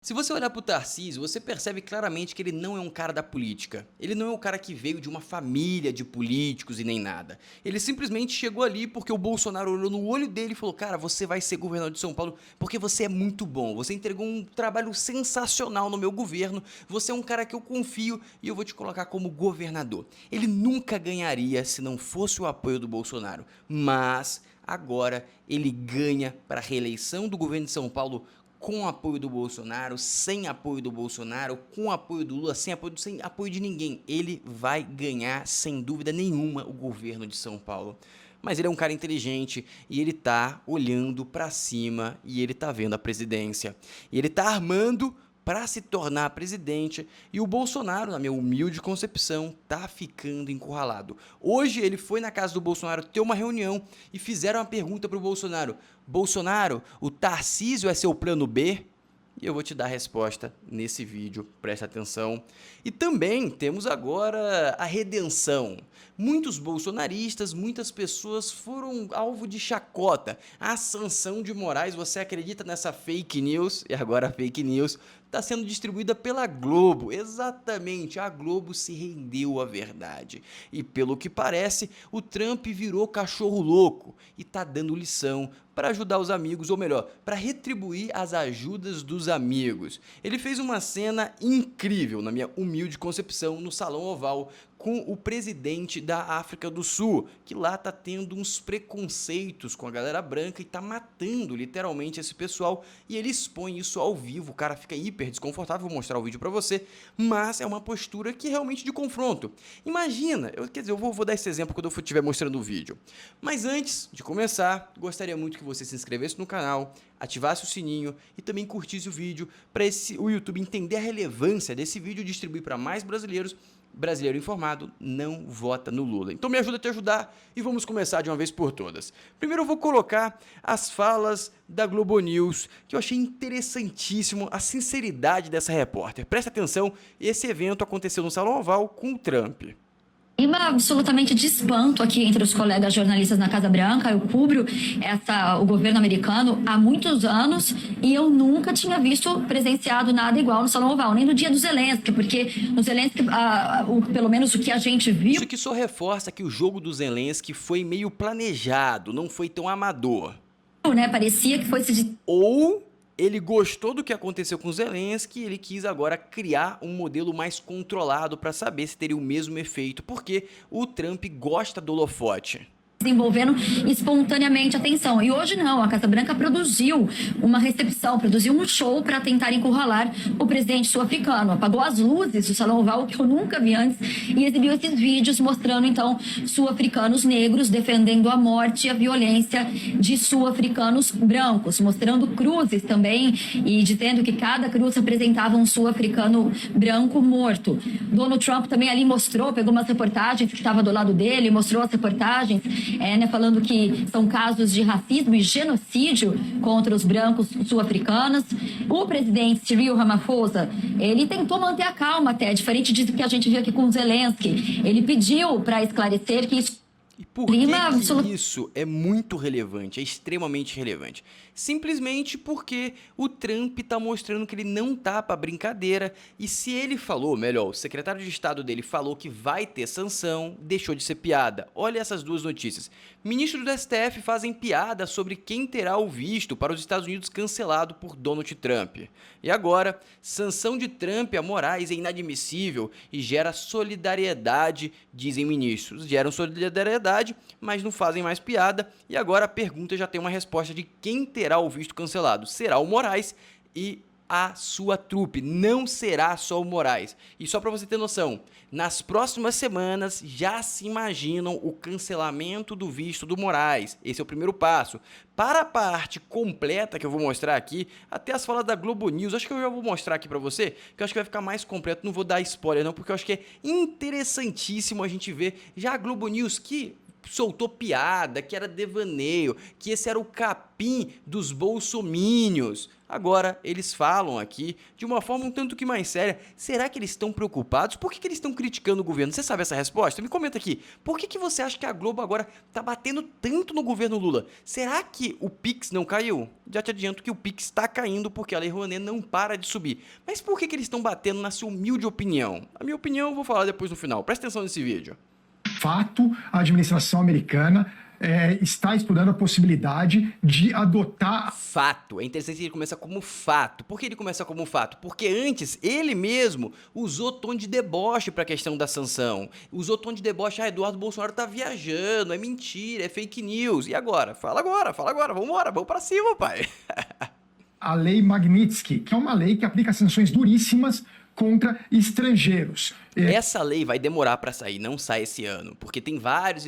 Se você olhar para o Tarcísio, você percebe claramente que ele não é um cara da política. Ele não é um cara que veio de uma família de políticos e nem nada. Ele simplesmente chegou ali porque o Bolsonaro olhou no olho dele e falou: cara, você vai ser governador de São Paulo porque você é muito bom. Você entregou um trabalho sensacional no meu governo. Você é um cara que eu confio e eu vou te colocar como governador. Ele nunca ganharia se não fosse o apoio do Bolsonaro. Mas agora ele ganha para a reeleição do governo de São Paulo com apoio do Bolsonaro, sem apoio do Bolsonaro, com apoio do Lula, sem apoio de ninguém. Ele vai ganhar, sem dúvida nenhuma, o governo de São Paulo. Mas ele é um cara inteligente e ele tá olhando para cima e ele tá vendo a presidência. E ele tá armando para se tornar presidente e o Bolsonaro, na minha humilde concepção, tá ficando encurralado. Hoje ele foi na casa do Bolsonaro ter uma reunião e fizeram uma pergunta para o Bolsonaro: Bolsonaro, o Tarcísio é seu plano B? E eu vou te dar a resposta nesse vídeo, presta atenção. E também temos agora a redenção. Muitos bolsonaristas, muitas pessoas foram alvo de chacota. A Sanção de Moraes, você acredita nessa fake news? E agora a fake news está sendo distribuída pela Globo. Exatamente, a Globo se rendeu à verdade. E pelo que parece, o Trump virou cachorro louco e está dando lição para ajudar os amigos, ou melhor, para retribuir as ajudas dos amigos. Ele fez uma cena incrível, na minha humilde concepção, no Salão Oval, com o presidente da África do Sul, que lá tá tendo uns preconceitos com a galera branca e tá matando literalmente esse pessoal, e ele expõe isso ao vivo. O cara fica hiper desconfortável, vou mostrar o vídeo pra você, mas é uma postura que realmente de confronto. Imagina, quer dizer, eu vou dar esse exemplo quando eu estiver mostrando o vídeo. Mas antes de começar, gostaria muito que você se inscrevesse no canal, ativasse o sininho e também curtisse o vídeo para o YouTube entender a relevância desse vídeo e distribuir para mais brasileiros. Brasileiro informado não vota no Lula. Então me ajuda a te ajudar e vamos começar de uma vez por todas. Primeiro eu vou colocar as falas da Globo News, que eu achei interessantíssimo a sinceridade dessa repórter. Presta atenção, esse evento aconteceu no Salão Oval com o Trump. Clima absolutamente de espanto aqui entre os colegas jornalistas na Casa Branca. Eu cubro o governo americano há muitos anos e eu nunca tinha presenciado nada igual no Salão Oval, nem no dia do Zelensky, porque no Zelensky, pelo menos o que a gente viu... Isso aqui só reforça que o jogo do Zelensky foi meio planejado, não foi tão amador. Né, parecia que fosse de... Ou ele gostou do que aconteceu com o Zelensky e ele quis agora criar um modelo mais controlado para saber se teria o mesmo efeito, porque o Trump gosta do holofote. Desenvolvendo espontaneamente a tensão. E hoje não, a Casa Branca produziu uma recepção, produziu um show para tentar encurralar o presidente sul-africano. Apagou as luzes do Salão Oval, que eu nunca vi antes, e exibiu esses vídeos mostrando, então, sul-africanos negros defendendo a morte e a violência de sul-africanos brancos, mostrando cruzes também e dizendo que cada cruz representava um sul-africano branco morto. Donald Trump também ali mostrou, pegou umas reportagens que estava do lado dele, mostrou as reportagens, falando que são casos de racismo e genocídio contra os brancos sul-africanos. O presidente Cyril Ramaphosa, ele tentou manter a calma até, diferente disso que a gente viu aqui com o Zelensky. Ele pediu para esclarecer que isso... E por que isso é muito relevante, é extremamente relevante? Simplesmente porque o Trump está mostrando que ele não tá para brincadeira e se ele falou, melhor, o secretário de Estado dele falou que vai ter sanção, deixou de ser piada. Olha essas duas notícias. Ministros do STF fazem piada sobre quem terá o visto para os Estados Unidos cancelado por Donald Trump. E agora, sanção de Trump a Moraes é inadmissível e gera solidariedade, dizem ministros. Geram solidariedade, mas não fazem mais piada. E agora a pergunta já tem uma resposta de quem terá o visto cancelado. Será o Moraes e a sua trupe, não será só o Moraes. E só para você ter noção, nas próximas semanas já se imaginam o cancelamento do visto do Moraes. Esse é o primeiro passo. Para a parte completa que eu vou mostrar aqui, até as falas da Globo News, acho que eu já vou mostrar aqui para você, que eu acho que vai ficar mais completo, não vou dar spoiler não, porque eu acho que é interessantíssimo a gente ver já a Globo News que soltou piada, que era devaneio, que esse era o capim dos bolsomínios. Agora, eles falam aqui de uma forma um tanto que mais séria. Será que eles estão preocupados? Por que eles estão criticando o governo? Você sabe essa resposta? Me comenta aqui. Por que você acha que a Globo agora tá batendo tanto no governo Lula? Será que o Pix não caiu? Já te adianto que o Pix está caindo porque a Lei Rouanet não para de subir. Mas por que eles estão batendo na sua humilde opinião? A minha opinião eu vou falar depois no final. Presta atenção nesse vídeo. Fato, a administração americana está estudando a possibilidade de adotar... Fato. É interessante que ele começa como fato. Por que ele começa como fato? Porque antes, ele mesmo usou tom de deboche para a questão da sanção. Usou tom de deboche, Eduardo Bolsonaro tá viajando, é mentira, é fake news. E agora? Fala agora, vambora, vamos para cima, pai. A Lei Magnitsky, que é uma lei que aplica sanções duríssimas contra estrangeiros. Essa lei vai demorar para sair, não sai esse ano, porque tem várias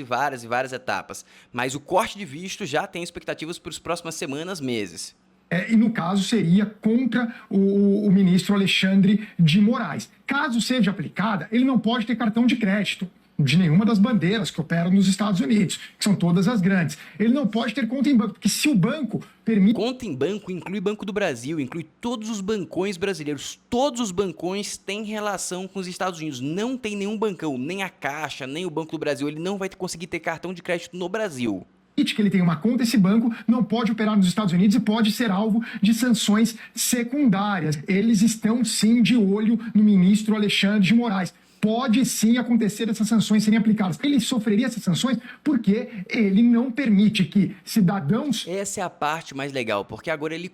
etapas. Mas o corte de visto já tem expectativas para as próximas semanas, meses. E no caso seria contra o ministro Alexandre de Moraes. Caso seja aplicada, ele não pode ter cartão de crédito de nenhuma das bandeiras que operam nos Estados Unidos, que são todas as grandes. Ele não pode ter conta em banco, porque se o banco permite... Conta em banco inclui Banco do Brasil, inclui todos os bancões brasileiros. Todos os bancões têm relação com os Estados Unidos. Não tem nenhum bancão, nem a Caixa, nem o Banco do Brasil. Ele não vai conseguir ter cartão de crédito no Brasil. Que ele tem uma conta, esse banco não pode operar nos Estados Unidos e pode ser alvo de sanções secundárias. Eles estão sim de olho no ministro Alexandre de Moraes. Pode sim acontecer essas sanções serem aplicadas. Ele sofreria essas sanções porque ele não permite que cidadãos... Essa é a parte mais legal, porque agora ele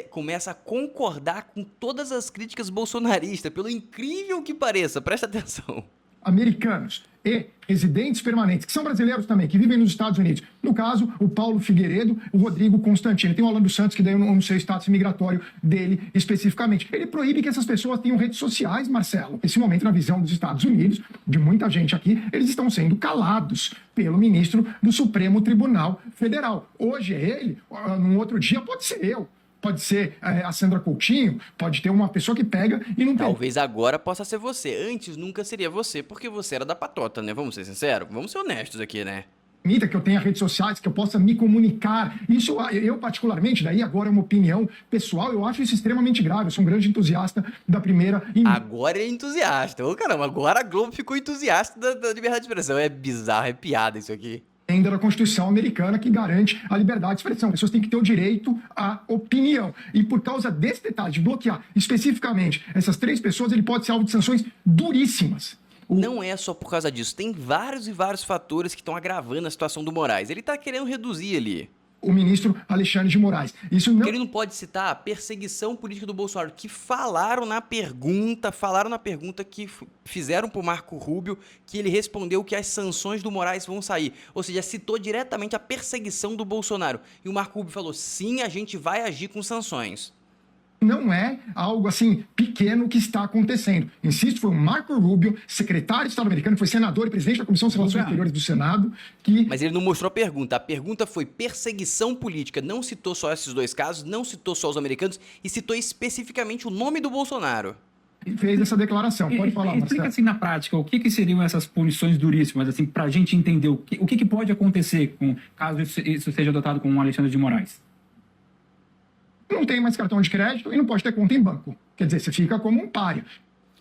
começa a concordar com todas as críticas bolsonaristas, pelo incrível que pareça. Presta atenção. Americanos e residentes permanentes, que são brasileiros também, que vivem nos Estados Unidos. No caso, o Paulo Figueiredo, o Rodrigo Constantino. Tem o Orlando Santos, que daí eu não sei o status migratório dele especificamente. Ele proíbe que essas pessoas tenham redes sociais, Marcelo. Nesse momento, na visão dos Estados Unidos, de muita gente aqui, eles estão sendo calados pelo ministro do Supremo Tribunal Federal. Hoje é ele, num outro dia pode ser eu. Pode ser a Sandra Coutinho, pode ter uma pessoa que pega e não... Talvez agora possa ser você. Antes nunca seria você, porque você era da patota, né? Vamos ser sinceros? Vamos ser honestos aqui, né? Que eu tenha redes sociais, que eu possa me comunicar. Isso, eu particularmente, daí agora é uma opinião pessoal, eu acho isso extremamente grave. Eu sou um grande entusiasta da primeira... Agora é entusiasta. Ô, caramba, agora a Globo ficou entusiasta da liberdade de expressão. É bizarro, é piada isso aqui. Ainda da Constituição americana que garante a liberdade de expressão. As pessoas têm que ter o direito à opinião. E por causa desse detalhe, de bloquear especificamente essas 3 pessoas, ele pode ser alvo de sanções duríssimas. Não é só por causa disso. Tem vários fatores que estão agravando a situação do Moraes. Ele tá querendo reduzir ali. O ministro Alexandre de Moraes. Isso não... Ele não pode citar a perseguição política do Bolsonaro, que falaram na pergunta que fizeram pro Marco Rubio, que ele respondeu que as sanções do Moraes vão sair. Ou seja, citou diretamente a perseguição do Bolsonaro. E o Marco Rubio falou, sim, a gente vai agir com sanções. Não é algo assim pequeno que está acontecendo. Insisto, foi o Marco Rubio, secretário de Estado americano, foi senador e presidente da Comissão de Relações Exteriores do Senado, que... Mas ele não mostrou a pergunta. A pergunta foi perseguição política. Não citou só esses 2 casos, não citou só os americanos e citou especificamente o nome do Bolsonaro. Fez essa declaração. Pode falar, Marcelo. Explica assim na prática, o que seriam essas punições duríssimas, assim, para a gente entender o que pode acontecer caso isso seja adotado com o Alexandre de Moraes? Não tem mais cartão de crédito e não pode ter conta em banco. Quer dizer, você fica como um páreo.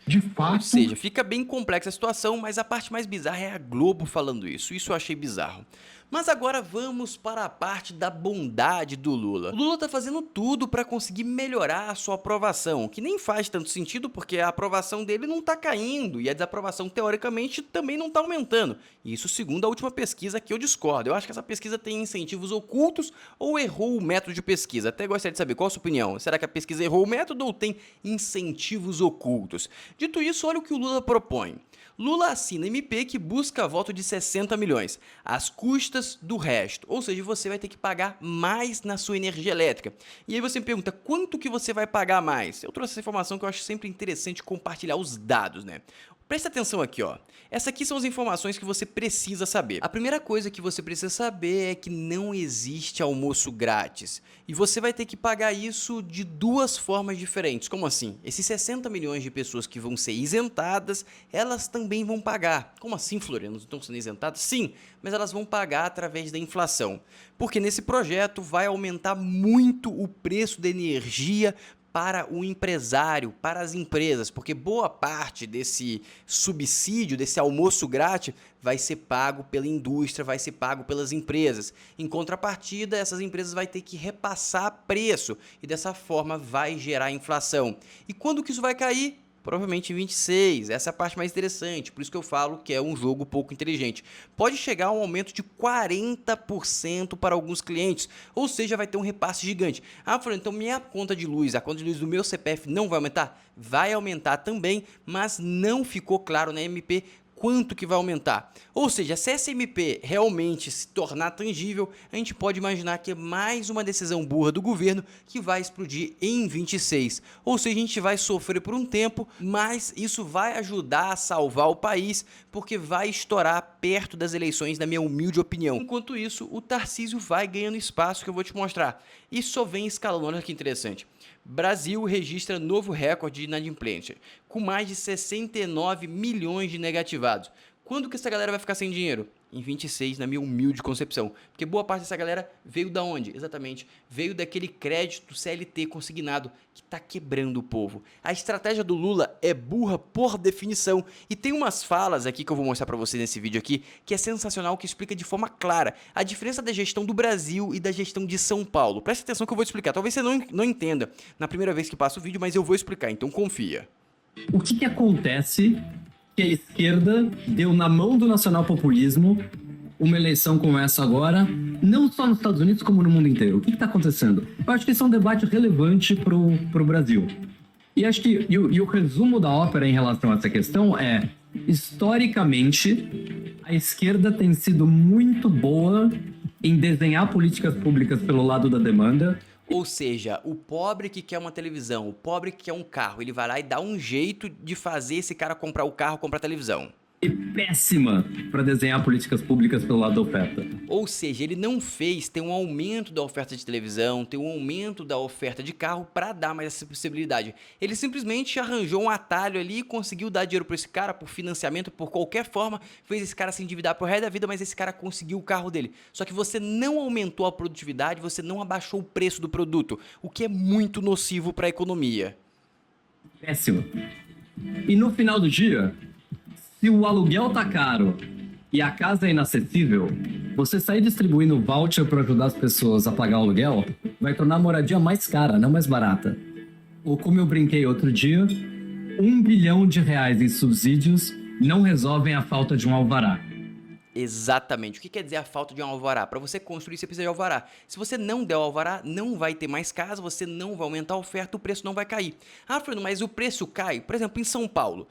De fato... Ou seja, fica bem complexa a situação, mas a parte mais bizarra é a Globo falando isso. Isso eu achei bizarro. Mas agora vamos para a parte da bondade do Lula. O Lula tá fazendo tudo para conseguir melhorar a sua aprovação, que nem faz tanto sentido porque a aprovação dele não tá caindo e a desaprovação, teoricamente, também não tá aumentando. Isso segundo a última pesquisa que eu discordo. Eu acho que essa pesquisa tem incentivos ocultos ou errou o método de pesquisa. Até gostaria de saber qual a sua opinião. Será que a pesquisa errou o método ou tem incentivos ocultos? Dito isso, olha o que o Lula propõe. Lula assina MP que busca voto de 60 milhões, às custas do resto. Ou seja, você vai ter que pagar mais na sua energia elétrica. E aí você me pergunta, quanto que você vai pagar mais? Eu trouxe essa informação que eu acho sempre interessante compartilhar os dados, né? Presta atenção aqui, ó. Essas aqui são as informações que você precisa saber. A primeira coisa que você precisa saber é que não existe almoço grátis. E você vai ter que pagar isso de duas formas diferentes. Como assim? Esses 60 milhões de pessoas que vão ser isentadas, elas também vão pagar. Como assim, Floriano? Não estão sendo isentadas? Sim, mas elas vão pagar através da inflação. Porque nesse projeto vai aumentar muito o preço da energia para o empresário, para as empresas, porque boa parte desse subsídio, desse almoço grátis, vai ser pago pela indústria, vai ser pago pelas empresas. Em contrapartida, essas empresas vão ter que repassar preço e dessa forma vai gerar inflação. E quando que isso vai cair? Provavelmente em 26, essa é a parte mais interessante, por isso que eu falo que é um jogo pouco inteligente. Pode chegar a um aumento de 40% para alguns clientes, ou seja, vai ter um repasse gigante. Ah, Floriano, então minha conta de luz, a conta de luz do meu CPF não vai aumentar? Vai aumentar também, mas não ficou claro na MP quanto que vai aumentar. Ou seja, se essa MP realmente se tornar tangível, a gente pode imaginar que é mais uma decisão burra do governo que vai explodir em 26. Ou seja, a gente vai sofrer por um tempo, mas isso vai ajudar a salvar o país, porque vai estourar perto das eleições, na minha humilde opinião. Enquanto isso, o Tarcísio vai ganhando espaço que eu vou te mostrar. E só vem escalando, olha que interessante. Brasil registra novo recorde de inadimplência, com mais de 69 milhões de negativados. Quando que essa galera vai ficar sem dinheiro? Em 26, na minha humilde concepção. Porque boa parte dessa galera veio da onde? Exatamente, veio daquele crédito CLT consignado que está quebrando o povo. A estratégia do Lula é burra por definição. E tem umas falas aqui que eu vou mostrar para você nesse vídeo aqui, que é sensacional, que explica de forma clara a diferença da gestão do Brasil e da gestão de São Paulo. Presta atenção que eu vou te explicar. Talvez você não entenda na primeira vez que passa o vídeo, mas eu vou explicar, então confia. O que acontece que a esquerda deu na mão do nacional-populismo uma eleição como essa agora, não só nos Estados Unidos, como no mundo inteiro? O que está acontecendo? Eu acho que esse é um debate relevante para o Brasil. E acho que o resumo da ópera em relação a essa questão é, historicamente, a esquerda tem sido muito boa em desenhar políticas públicas pelo lado da demanda. Ou seja, o pobre que quer uma televisão, o pobre que quer um carro, ele vai lá e dá um jeito de fazer esse cara comprar o carro, comprar a televisão. E péssima para desenhar políticas públicas pelo lado da oferta. Ou seja, ele não fez ter um aumento da oferta de televisão, ter um aumento da oferta de carro para dar mais essa possibilidade. Ele simplesmente arranjou um atalho ali e conseguiu dar dinheiro para esse cara por financiamento, por qualquer forma, fez esse cara se endividar pro resto da vida, mas esse cara conseguiu o carro dele. Só que você não aumentou a produtividade, você não abaixou o preço do produto, o que é muito nocivo para a economia. Péssimo. E no final do dia, se o aluguel tá caro e a casa é inacessível, você sair distribuindo voucher para ajudar as pessoas a pagar o aluguel vai tornar a moradia mais cara, não mais barata. Ou como eu brinquei outro dia, R$1 bilhão em subsídios não resolvem a falta de um alvará. Exatamente. O que quer dizer a falta de um alvará? Para você construir, você precisa de alvará. Se você não der o alvará, não vai ter mais casa, você não vai aumentar a oferta, o preço não vai cair. Ah, Fernando, mas o preço cai? Por exemplo, em São Paulo.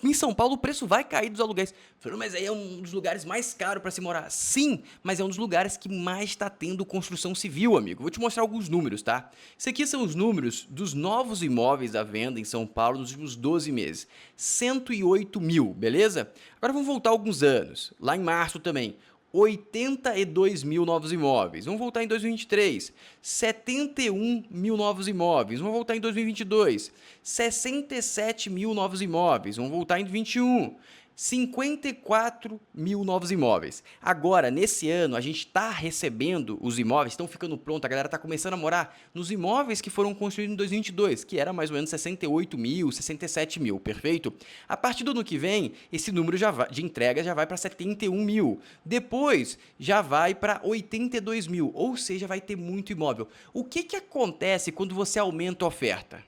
Em São Paulo, o preço vai cair dos aluguéis. Fernando, mas aí é um dos lugares mais caros para se morar. Sim, mas é um dos lugares que mais está tendo construção civil, amigo. Vou te mostrar alguns números, tá? Isso aqui são os números dos novos imóveis à venda em São Paulo nos últimos 12 meses. 108 mil, beleza? Agora vamos voltar alguns anos. Lá em março também. 82 mil novos imóveis. Vamos voltar em 2023. 71 mil novos imóveis. Vamos voltar em 2022. 67 mil novos imóveis. Vamos voltar em 2021. 54 mil novos imóveis. Agora, nesse ano, a gente está recebendo os imóveis, estão ficando prontos, a galera está começando a morar nos imóveis que foram construídos em 2022, que era mais ou menos 68 mil, 67 mil, perfeito? A partir do ano que vem, esse número de entregas já vai para 71 mil. Depois, já vai para 82 mil, ou seja, vai ter muito imóvel. O que acontece quando você aumenta a oferta?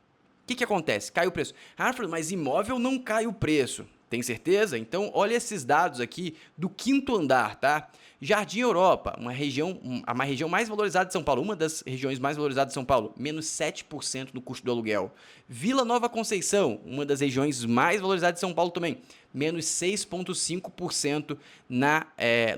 O que acontece? Cai o preço. Ah, mas imóvel não cai o preço. Tem certeza? Então, olha esses dados aqui do quinto andar, tá? Jardim Europa, uma região mais valorizada de São Paulo, uma das regiões mais valorizadas de São Paulo, menos 7% no custo do aluguel. Vila Nova Conceição, uma das regiões mais valorizadas de São Paulo também, menos 6,5%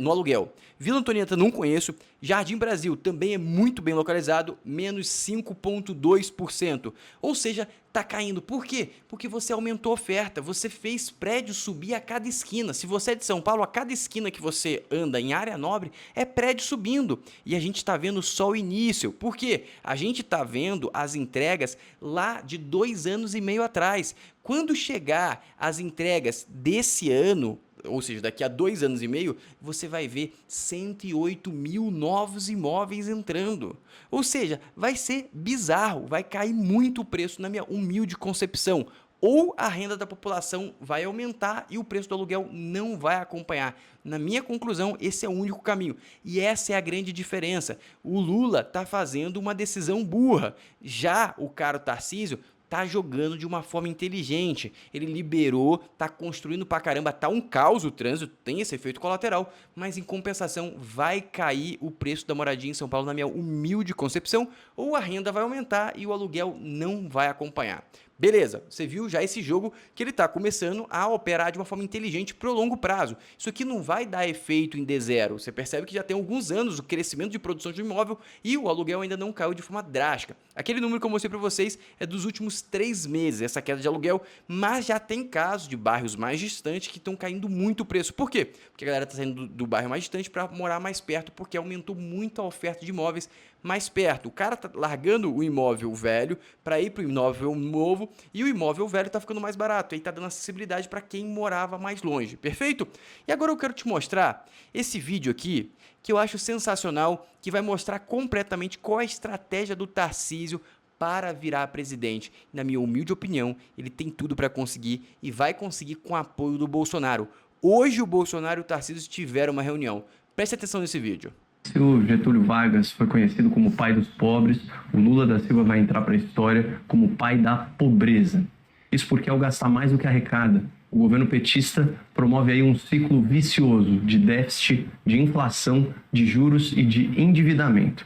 no aluguel. Vila Antonieta não conheço. Jardim Brasil também é muito bem localizado, menos 5,2%. Ou seja, tá caindo. Por quê? Porque você aumentou a oferta, você fez prédio subir a cada esquina. Se você é de São Paulo, a cada esquina que você anda em área nobre é prédio subindo. E a gente está vendo só o início. Por quê? A gente está vendo as entregas lá de 2 anos e meio atrás. Quando chegar as entregas desse ano, ou seja, daqui a 2 anos e meio, você vai ver 108 mil novos imóveis entrando. Ou seja, vai ser bizarro, vai cair muito o preço na minha humilde concepção. Ou a renda da população vai aumentar e o preço do aluguel não vai acompanhar. Na minha conclusão, esse é o único caminho. E essa é a grande diferença. O Lula está fazendo uma decisão burra. Já o cara Tarcísio tá jogando de uma forma inteligente. Ele liberou, tá construindo pra caramba, tá um caos o trânsito, tem esse efeito colateral, mas em compensação vai cair o preço da moradia em São Paulo, na minha humilde concepção, ou a renda vai aumentar e o aluguel não vai acompanhar. Beleza, você viu já esse jogo que ele está começando a operar de uma forma inteligente para o longo prazo. Isso aqui não vai dar efeito em D0. Você percebe que já tem alguns anos o crescimento de produção de imóvel e o aluguel ainda não caiu de forma drástica. Aquele número que eu mostrei para vocês é dos últimos 3 meses, essa queda de aluguel, mas já tem casos de bairros mais distantes que estão caindo muito o preço. Por quê? Porque a galera está saindo do bairro mais distante para morar mais perto, porque aumentou muito a oferta de imóveis mais perto. O cara tá largando o imóvel velho para ir para o imóvel novo e o imóvel velho tá ficando mais barato. Aí tá dando acessibilidade para quem morava mais longe. Perfeito? E agora eu quero te mostrar esse vídeo aqui que eu acho sensacional, que vai mostrar completamente qual é a estratégia do Tarcísio para virar presidente. Na minha humilde opinião, ele tem tudo para conseguir e vai conseguir com o apoio do Bolsonaro. Hoje o Bolsonaro e o Tarcísio tiveram uma reunião. Preste atenção nesse vídeo. Se o Getúlio Vargas foi conhecido como o pai dos pobres, o Lula da Silva vai entrar para a história como o pai da pobreza. Isso porque ao gastar mais do que arrecada, o governo petista promove aí um ciclo vicioso de déficit, de inflação, de juros e de endividamento.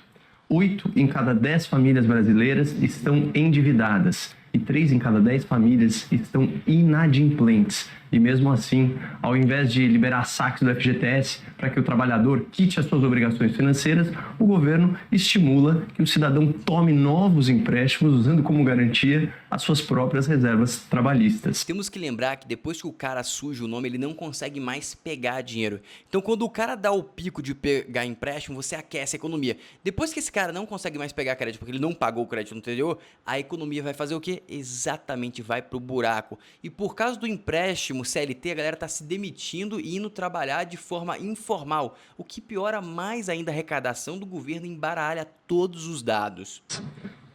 8 em cada 10 famílias brasileiras estão endividadas e 3 em cada 10 famílias estão inadimplentes. E mesmo assim, ao invés de liberar saques do FGTS para que o trabalhador quite as suas obrigações financeiras, o governo estimula que o cidadão tome novos empréstimos usando como garantia as suas próprias reservas trabalhistas. Temos que lembrar que depois que o cara suja o nome, ele não consegue mais pegar dinheiro. Então, quando o cara dá o pico de pegar empréstimo, você aquece a economia. Depois que esse cara não consegue mais pegar crédito porque ele não pagou o crédito anterior, a economia vai fazer o quê? Exatamente, vai pro buraco. E por causa do empréstimo CLT, a galera tá se demitindo e indo trabalhar de forma informal, o que piora mais ainda a arrecadação do governo e embaralha todos os dados.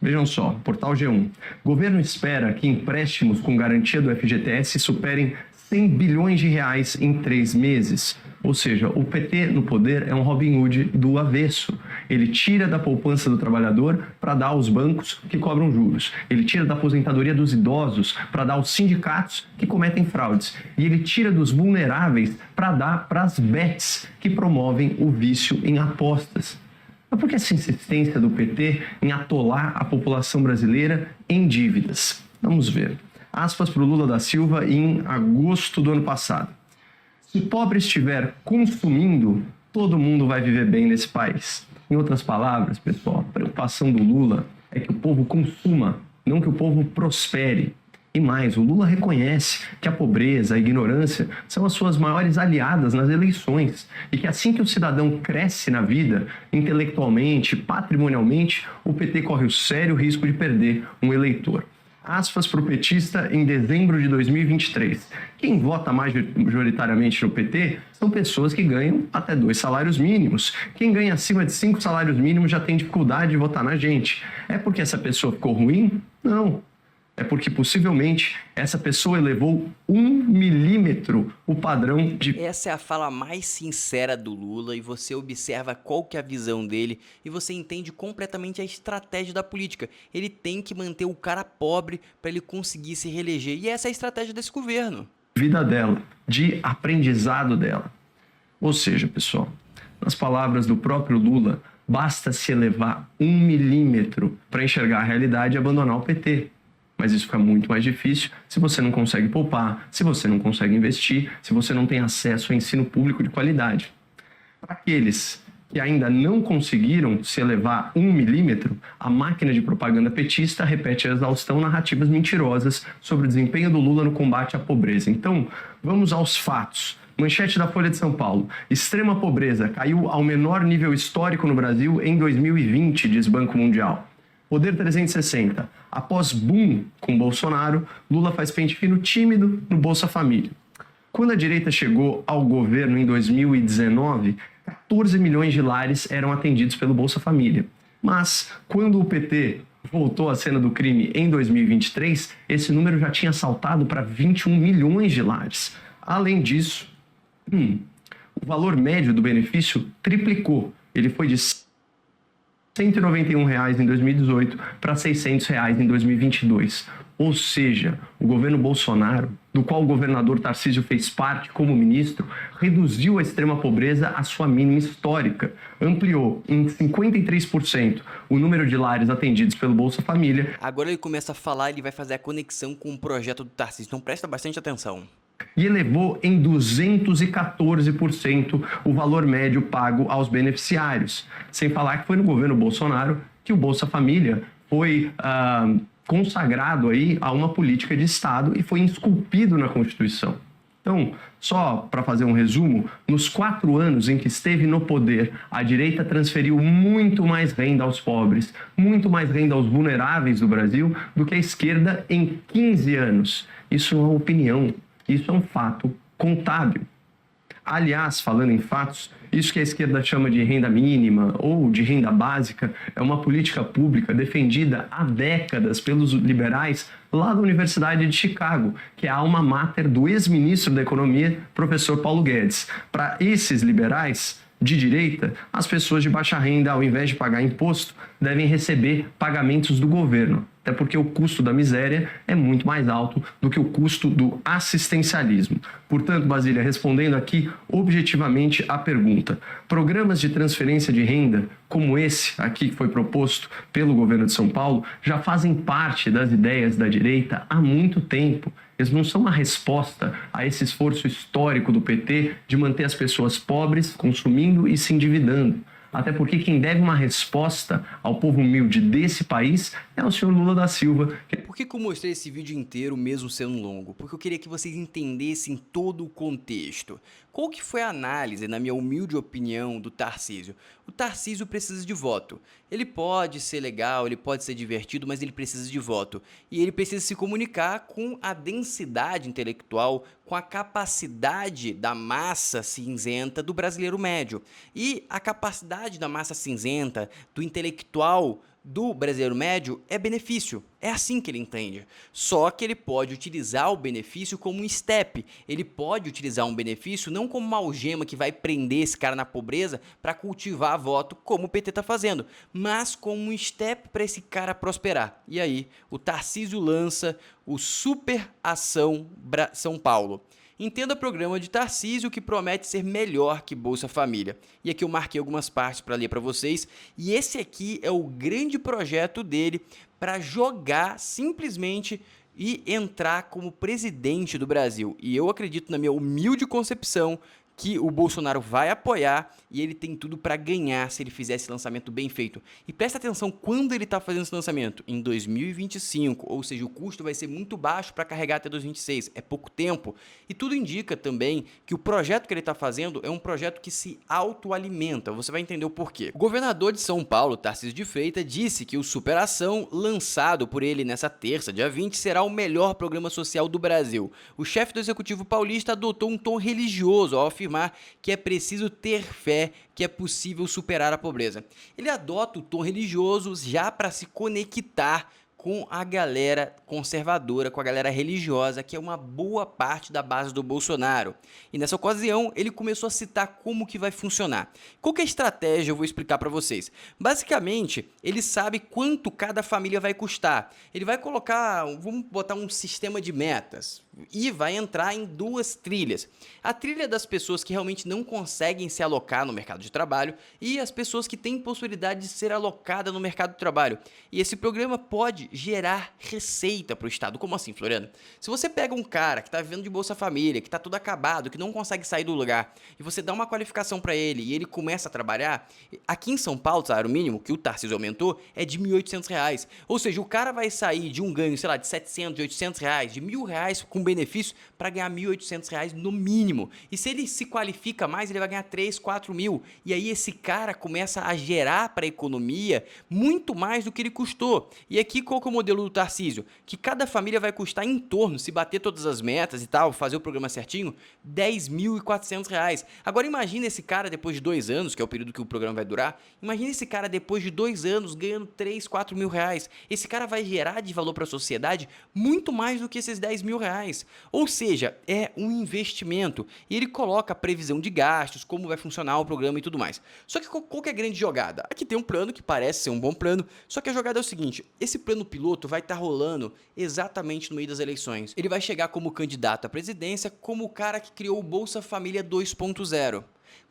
Vejam só, portal G1. Governo espera que empréstimos com garantia do FGTS superem 100 bilhões de reais em 3 meses. Ou seja, o PT no poder é um Robin Hood do avesso. Ele tira da poupança do trabalhador para dar aos bancos que cobram juros. Ele tira da aposentadoria dos idosos para dar aos sindicatos que cometem fraudes. E ele tira dos vulneráveis para dar para as bets que promovem o vício em apostas. Mas por que essa insistência do PT em atolar a população brasileira em dívidas? Vamos ver. Aspas para o Lula da Silva em agosto do ano passado. Se o pobre estiver consumindo, todo mundo vai viver bem nesse país. Em outras palavras, pessoal, a preocupação do Lula é que o povo consuma, não que o povo prospere. E mais, o Lula reconhece que a pobreza, a ignorância são as suas maiores aliadas nas eleições e que assim que o cidadão cresce na vida, intelectualmente, patrimonialmente, o PT corre o sério risco de perder um eleitor. Aspas para o petista em dezembro de 2023. Quem vota majoritariamente no PT são pessoas que ganham até 2 salários mínimos. Quem ganha acima de 5 salários mínimos já tem dificuldade de votar na gente. É porque essa pessoa ficou ruim? Não. É porque possivelmente essa pessoa elevou 1 milímetro o padrão de... Essa é a fala mais sincera do Lula e você observa qual que é a visão dele e você entende completamente a estratégia da política. Ele tem que manter o cara pobre para ele conseguir se reeleger e essa é a estratégia desse governo. Vida dela, de aprendizado dela. Ou seja, pessoal, Nas palavras do próprio Lula, basta se elevar 1 milímetro para enxergar a realidade e abandonar o PT. Mas isso fica muito mais difícil se você não consegue poupar, se você não consegue investir, se você não tem acesso a ensino público de qualidade. Para aqueles que ainda não conseguiram se elevar 1 milímetro, a máquina de propaganda petista repete a exaustão narrativas mentirosas sobre o desempenho do Lula no combate à pobreza. Então, vamos aos fatos. Manchete da Folha de São Paulo. Extrema pobreza caiu ao menor nível histórico no Brasil em 2020, diz Banco Mundial. Poder 360. Após boom com Bolsonaro, Lula faz pente fino tímido no Bolsa Família. Quando a direita chegou ao governo em 2019, 14 milhões de lares eram atendidos pelo Bolsa Família. Mas, quando o PT voltou à cena do crime em 2023, esse número já tinha saltado para 21 milhões de lares. Além disso, o valor médio do benefício triplicou. Ele foi de R$ 191 em 2018 para R$ 600 em 2022. Ou seja, o governo Bolsonaro, do qual o governador Tarcísio fez parte como ministro, reduziu a extrema pobreza à sua mínima histórica, ampliou em 53% o número de lares atendidos pelo Bolsa Família. Agora ele começa a falar, ele vai fazer a conexão com o projeto do Tarcísio, então presta bastante atenção. E elevou em 214% o valor médio pago aos beneficiários. Sem falar que foi no governo Bolsonaro que o Bolsa Família foi consagrado aí a uma política de Estado e foi esculpido na Constituição. Então, só para fazer um resumo, nos 4 anos em que esteve no poder, a direita transferiu muito mais renda aos pobres, muito mais renda aos vulneráveis do Brasil do que a esquerda em 15 anos. Isso não é opinião. Isso é um fato contábil. Aliás, falando em fatos, isso que a esquerda chama de renda mínima ou de renda básica é uma política pública defendida há décadas pelos liberais lá da Universidade de Chicago, que é a alma mater do ex-ministro da Economia, professor Paulo Guedes. Para esses liberais de direita, as pessoas de baixa renda, ao invés de pagar imposto, devem receber pagamentos do governo. Até porque o custo da miséria é muito mais alto do que o custo do assistencialismo. Portanto, Basília, respondendo aqui objetivamente à pergunta, programas de transferência de renda, como esse aqui que foi proposto pelo governo de São Paulo, já fazem parte das ideias da direita há muito tempo. Eles não são uma resposta a esse esforço histórico do PT de manter as pessoas pobres, consumindo e se endividando. Até porque quem deve uma resposta ao povo humilde desse país é o senhor Lula da Silva. Por que eu mostrei esse vídeo inteiro, mesmo sendo longo? Porque eu queria que vocês entendessem todo o contexto. Qual que foi a análise, na minha humilde opinião, do Tarcísio? O Tarcísio precisa de voto. Ele pode ser legal, ele pode ser divertido, mas ele precisa de voto. E ele precisa se comunicar com a densidade intelectual, com a capacidade da massa cinzenta do brasileiro médio. E a capacidade da massa cinzenta, do intelectual do brasileiro médio é benefício. É assim que ele entende. Só que ele pode utilizar o benefício como um step. Ele pode utilizar um benefício não como uma algema que vai prender esse cara na pobreza para cultivar voto, como o PT está fazendo, mas como um step para esse cara prosperar. E aí, o Tarcísio lança o Super Ação São Paulo. Entenda o programa de Tarcísio, que promete ser melhor que Bolsa Família. E aqui eu marquei algumas partes para ler para vocês. E esse aqui é o grande projeto dele para jogar simplesmente e entrar como presidente do Brasil. E eu acredito, na minha humilde concepção, que o Bolsonaro vai apoiar e ele tem tudo para ganhar se ele fizer esse lançamento bem feito. E presta atenção quando ele está fazendo esse lançamento, em 2025, ou seja, o custo vai ser muito baixo para carregar até 2026, é pouco tempo. E tudo indica também que o projeto que ele está fazendo é um projeto que se autoalimenta, você vai entender o porquê. O governador de São Paulo, Tarcísio de Freitas, disse que o Super Ação, lançado por ele nessa terça, dia 20, será o melhor programa social do Brasil. O chefe do Executivo paulista adotou um tom religioso ao afirmar que é preciso ter fé que é possível superar a pobreza. Ele adota o tom religioso já para se conectar com a galera conservadora, com a galera religiosa, que é uma boa parte da base do Bolsonaro. E nessa ocasião, ele começou a citar como que vai funcionar. Qual que é a estratégia? Eu vou explicar para vocês. Basicamente, ele sabe quanto cada família vai custar. Ele vai colocar, vamos botar um sistema de metas e vai entrar em duas trilhas. A trilha das pessoas que realmente não conseguem se alocar no mercado de trabalho e as pessoas que têm possibilidade de ser alocada no mercado de trabalho. E esse programa pode gerar receita para o Estado. Como assim, Floriano? Se você pega um cara que está vivendo de Bolsa Família, que está todo acabado, que não consegue sair do lugar, e você dá uma qualificação para ele e ele começa a trabalhar, aqui em São Paulo, o salário mínimo, que o Tarcísio aumentou, é de R$ 1.800. Ou seja, o cara vai sair de um ganho, sei lá, de 700, de 800 reais, de R$ 1.000 com benefício para ganhar R$ 1.800 no mínimo. E se ele se qualifica mais, ele vai ganhar 3, 4 mil. E aí esse cara começa a gerar para a economia muito mais do que ele custou. E aqui qual que é o modelo do Tarcísio? Que cada família vai custar em torno, se bater todas as metas e tal, fazer o programa certinho, R$ 10.400. Agora imagina esse cara depois de 2 anos, que é o período que o programa vai durar, imagina esse cara depois de 2 anos ganhando 3, 4 mil reais. Esse cara vai gerar de valor para a sociedade muito mais do que esses 10 mil reais. Ou seja, é um investimento. E ele coloca a previsão de gastos, como vai funcionar o programa e tudo mais. Só que qual que é a grande jogada? Aqui tem um plano que parece ser um bom plano, só que a jogada é o seguinte, esse plano piloto vai estar rolando exatamente no meio das eleições. Ele vai chegar como candidato à presidência, como o cara que criou o Bolsa Família 2.0.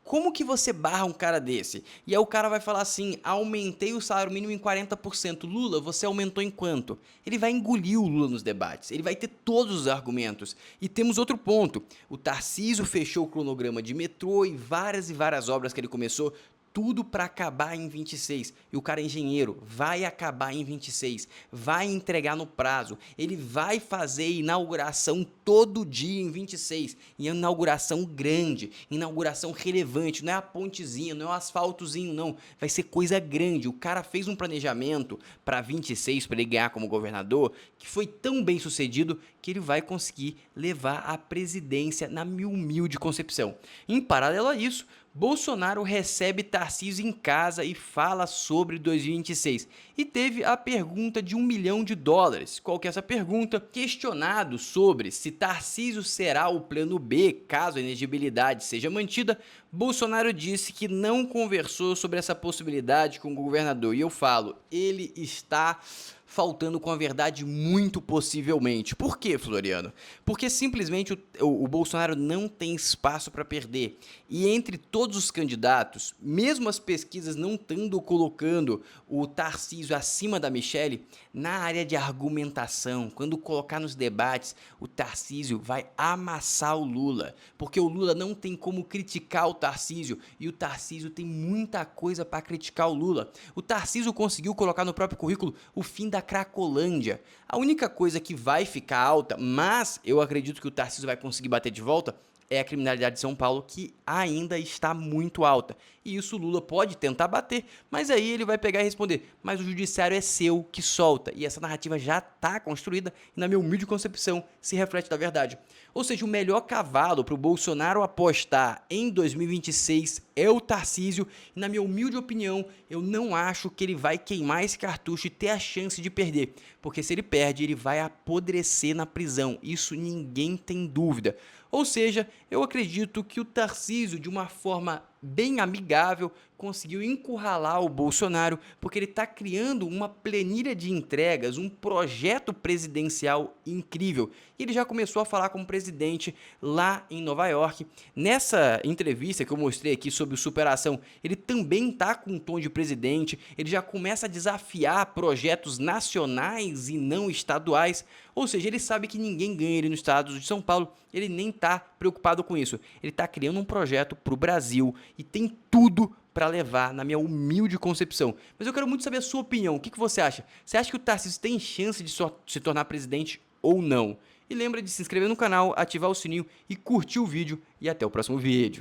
Como que você barra um cara desse? E aí o cara vai falar assim, aumentei o salário mínimo em 40%. Lula, você aumentou em quanto? Ele vai engolir o Lula nos debates. Ele vai ter todos os argumentos. E temos outro ponto. O Tarcísio fechou o cronograma de metrô e várias obras que ele começou, tudo para acabar em 26. E o cara é engenheiro, vai acabar em 26, vai entregar no prazo, ele vai fazer inauguração todo dia em 26, e é inauguração grande, inauguração relevante, não é a pontezinha, não é o asfaltozinho, não, vai ser coisa grande. O cara fez um planejamento para 26, para ele ganhar como governador, que foi tão bem sucedido que ele vai conseguir levar a presidência na minha humilde concepção. Em paralelo a isso, Bolsonaro recebe Tarcísio em casa e fala sobre 2026. E teve a pergunta de $1 milhão. Qual que é essa pergunta? Questionado sobre se Tarcísio será o plano B caso a elegibilidade seja mantida, Bolsonaro disse que não conversou sobre essa possibilidade com o governador. E eu falo, ele está faltando com a verdade muito possivelmente. Por quê, Floriano? Porque simplesmente o Bolsonaro não tem espaço para perder. E entre todos os candidatos, mesmo as pesquisas não estando colocando o Tarcísio acima da Michelle, na área de argumentação, quando colocar nos debates, o Tarcísio vai amassar o Lula. Porque o Lula não tem como criticar o Tarcísio e o Tarcísio tem muita coisa para criticar o Lula. O Tarcísio conseguiu colocar no próprio currículo o fim da Cracolândia. A única coisa que vai ficar alta, mas eu acredito que o Tarcísio vai conseguir bater de volta, é a criminalidade de São Paulo, que ainda está muito alta. E isso o Lula pode tentar bater, mas aí ele vai pegar e responder, mas o judiciário é seu que solta. E essa narrativa já está construída e, na minha humilde concepção, se reflete da verdade. Ou seja, o melhor cavalo para o Bolsonaro apostar em 2026 é o Tarcísio. E, na minha humilde opinião, eu não acho que ele vai queimar esse cartucho e ter a chance de perder. Porque se ele perde, ele vai apodrecer na prisão. Isso ninguém tem dúvida. Ou seja, eu acredito que o Tarcísio, de uma forma bem amigável, conseguiu encurralar o Bolsonaro, porque ele está criando uma planilha de entregas, um projeto presidencial incrível. E ele já começou a falar como presidente lá em Nova York. Nessa entrevista que eu mostrei aqui sobre o Superação, ele também está com um tom de presidente, ele já começa a desafiar projetos nacionais e não estaduais, ou seja, ele sabe que ninguém ganha ele no estado de São Paulo, ele nem está preocupado com isso. Ele está criando um projeto para o Brasil e tem tudo para levar, na minha humilde concepção. Mas eu quero muito saber a sua opinião. O que você acha? Você acha que o Tarcísio tem chance de se tornar presidente ou não? E lembra de se inscrever no canal, ativar o sininho e curtir o vídeo. E até o próximo vídeo.